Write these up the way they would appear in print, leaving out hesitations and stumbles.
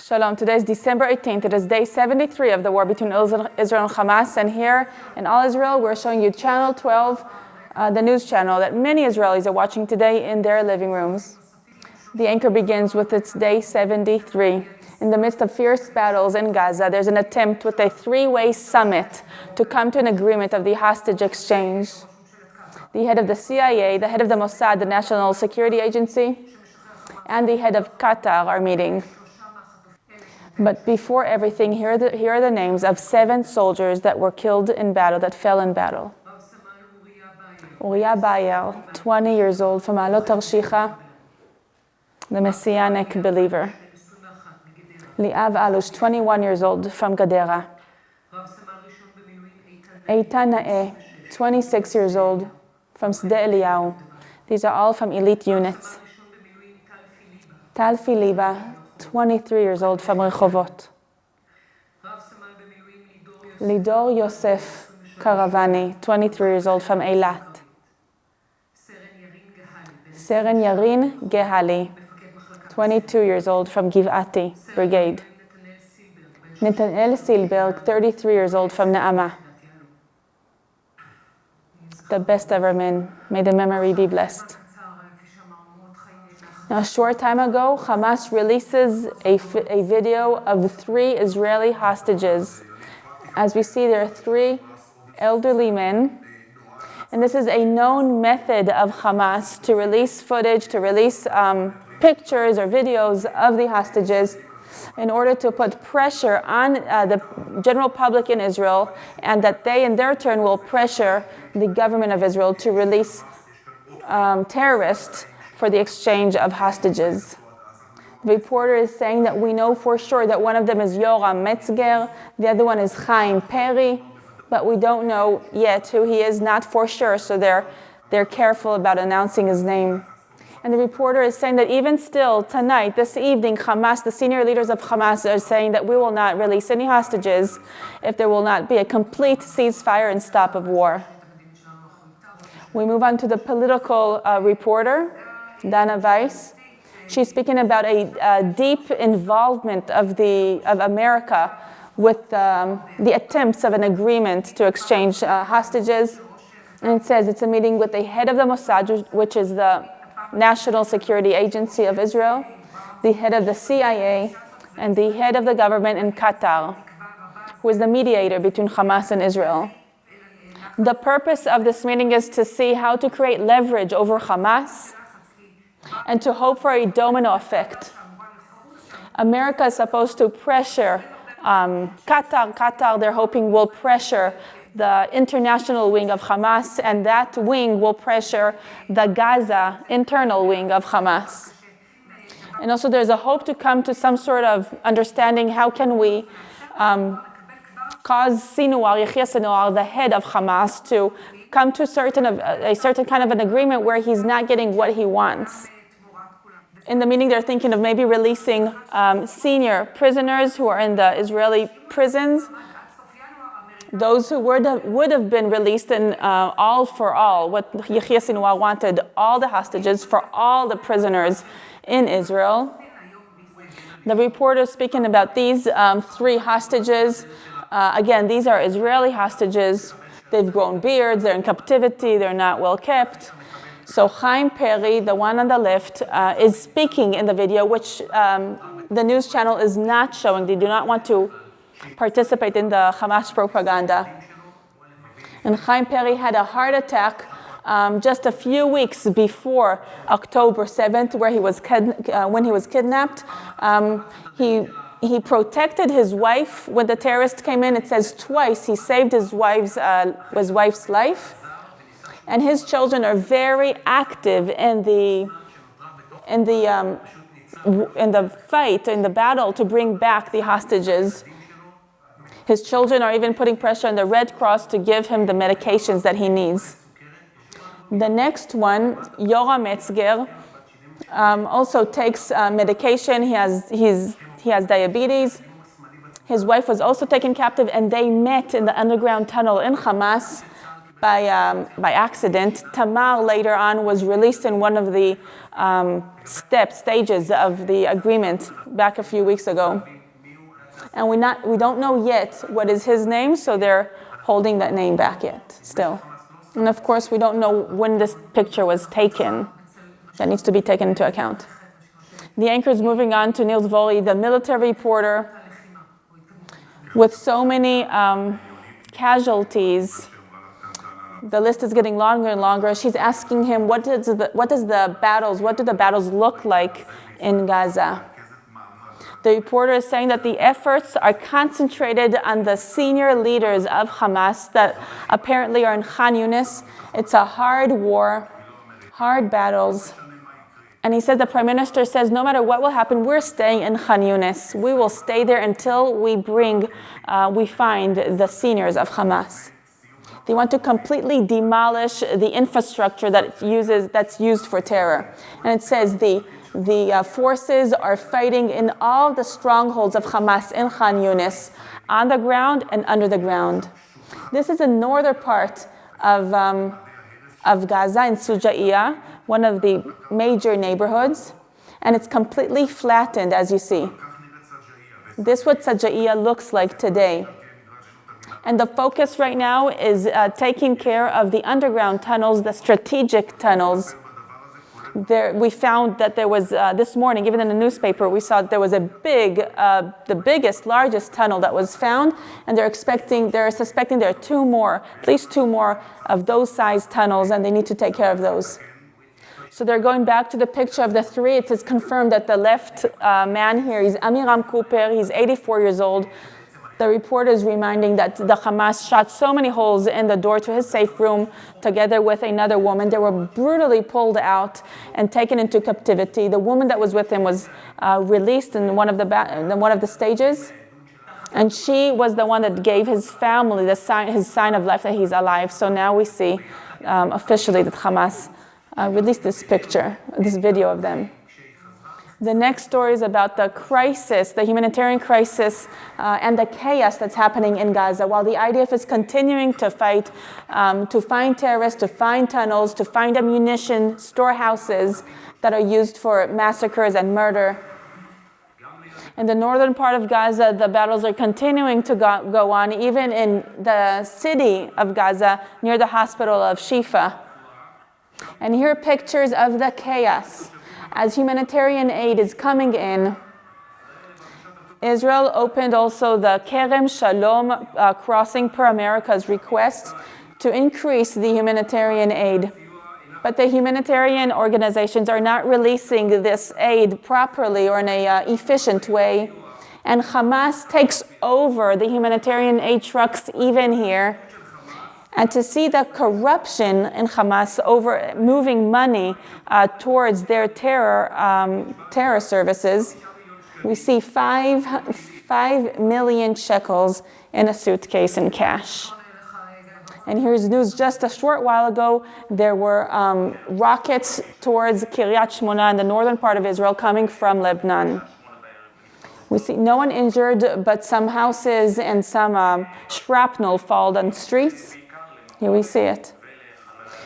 Shalom. Today is December 18th. It is day 73 of the war between Israel and Hamas. And here in all Israel, we're showing you Channel 12, the news channel that many Israelis are watching today in their living rooms. The anchor begins with its day 73. In the midst of fierce battles in Gaza, there's an attempt with a three-way summit to come to an agreement of the hostage exchange. The head of the CIA, the head of the Mossad, the National Security Agency, and the head of Qatar are meeting. But before everything, here are the names of 7 soldiers that were killed in battle, that fell in battle. Uriah Bayer, 20 years old, from Alot Tarshicha, the Messianic believer. Liav Alush, 21 years old, from Gadera. Eitan Naeh, 26 years old, from Sde Eliyahu. These are all from elite units. Tal Filiba, 23 years old, from Rehovot. Lidor Yosef Karavani, 23 years old, from Eilat. Seren Yarin Gehali, 22 years old, from Givati Brigade. Netanel Silberg, 33 years old, from Naama. The best ever men. May the memory be blessed. Now, a short time ago, Hamas releases a video of 3 Israeli hostages. As we see, there are 3 elderly men. And this is a known method of Hamas to release footage, to release pictures or videos of the hostages in order to put pressure on the general public in Israel, and that they, in their turn, will pressure the government of Israel to release terrorists for the exchange of hostages. The reporter is saying that we know for sure that one of them is Rotem Magen, the other one is Chaim Perry, but we don't know yet who he is, not for sure, so they're careful about announcing his name. And the reporter is saying that even still, tonight, this evening, Hamas, the senior leaders of Hamas are saying that we will not release any hostages if there will not be a complete ceasefire and stop of war. We move on to the political reporter, Dana Weiss. She's speaking about a deep involvement of America with the attempts of an agreement to exchange hostages. And it says it's a meeting with the head of the Mossad, which is the National Security Agency of Israel, the head of the CIA, and the head of the government in Qatar, who is the mediator between Hamas and Israel. The purpose of this meeting is to see how to create leverage over Hamas and to hope for a domino effect. America is supposed to pressure Qatar. Qatar, they're hoping, will pressure the international wing of Hamas, and that wing will pressure the Gaza internal wing of Hamas. And also there's a hope to come to some sort of understanding how can we cause Sinwar, Yahya Sinwar, the head of Hamas, to come to a certain kind of an agreement where he's not getting what he wants. In the meeting, they're thinking of maybe releasing senior prisoners who are in the Israeli prisons, those who would have been released in all for all, what Yahya Sinwar wanted, all the hostages for all the prisoners in Israel. The reporter is speaking about these 3 hostages. Again, these are Israeli hostages. They've grown beards, they're in captivity, they're not well kept. So Chaim Perry, the one on the left, is speaking in the video, which the news channel is not showing. They do not want to participate in the Hamas propaganda. And Chaim Perry had a heart attack just a few weeks before October 7th, where when he was kidnapped. He protected his wife when the terrorists came in. It says twice he saved his wife's life. And his children are very active in the fight, in the battle to bring back the hostages. His children are even putting pressure on the Red Cross to give him the medications that he needs. The next one, Rotem Magen, also takes medication. He has diabetes. His wife was also taken captive, and they met in the underground tunnel in Hamas. by accident. Tamar later on was released in one of the stages of the agreement back a few weeks ago. And we don't know yet what is his name, so they're holding that name back yet, still. And of course, we don't know when this picture was taken. That needs to be taken into account. The anchor is moving on to Nils Vori, the military reporter, with so many casualties. The list is getting longer and longer. She's asking him, what do the battles look like in Gaza? The reporter is saying that the efforts are concentrated on the senior leaders of Hamas that apparently are in Khan Yunis. It's a hard war, hard battles. And he says, the prime minister says, no matter what will happen, we're staying in Khan Yunis. We will stay there until we find the seniors of Hamas. They want to completely demolish the infrastructure that's used for terror. And it says the forces are fighting in all the strongholds of Hamas in Khan Yunis, on the ground and under the ground. This is the northern part of Gaza in Sujaiya, one of the major neighborhoods, and it's completely flattened, as you see. This is what Sujaiya looks like today. And the focus right now is taking care of the underground tunnels, the strategic tunnels. We found that there was, this morning, even in the newspaper, we saw there was a the largest tunnel that was found, and they're suspecting there are at least two more of those size tunnels, and they need to take care of those. So they're going back to the picture of the three. It is confirmed that the left man here is Amiram Cooper. He's 84 years old. The report is reminding that the Hamas shot so many holes in the door to his safe room together with another woman. They were brutally pulled out and taken into captivity. The woman that was with him was released in one of the stages, and she was the one that gave his family his sign of life that he's alive. So now we see officially that Hamas released this video of them. The next story is about the crisis, the humanitarian crisis, and the chaos that's happening in Gaza. While the IDF is continuing to fight to find terrorists, to find tunnels, to find ammunition storehouses that are used for massacres and murder. In the northern part of Gaza, the battles are continuing to go on, even in the city of Gaza, near the hospital of Shifa. And here are pictures of the chaos. As humanitarian aid is coming in, Israel opened also the Kerem Shalom crossing per America's request to increase the humanitarian aid. But the humanitarian organizations are not releasing this aid properly or in an efficient way. And Hamas takes over the humanitarian aid trucks even here. And to see the corruption in Hamas over moving money towards their terror services, we see 5 million shekels in a suitcase in cash. And here's news just a short while ago. There were rockets towards Kiryat Shmona in the northern part of Israel coming from Lebanon. We see no one injured, but some houses and some shrapnel fall on streets. Here we see it.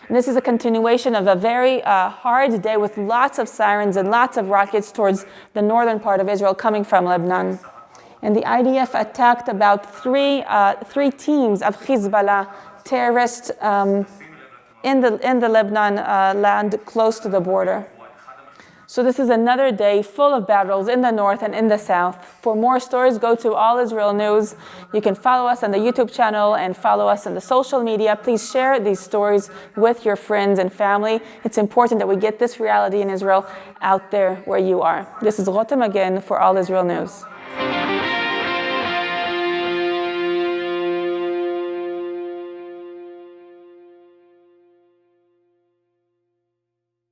And this is a continuation of a very hard day with lots of sirens and lots of rockets towards the northern part of Israel coming from Lebanon. And the IDF attacked about three teams of Hezbollah terrorists in the Lebanon land close to the border. So this is another day full of battles in the north and in the south. For more stories, go to All Israel News. You can follow us on the YouTube channel and follow us on the social media. Please share these stories with your friends and family. It's important that we get this reality in Israel out there where you are. This is Rotem Magen for All Israel News.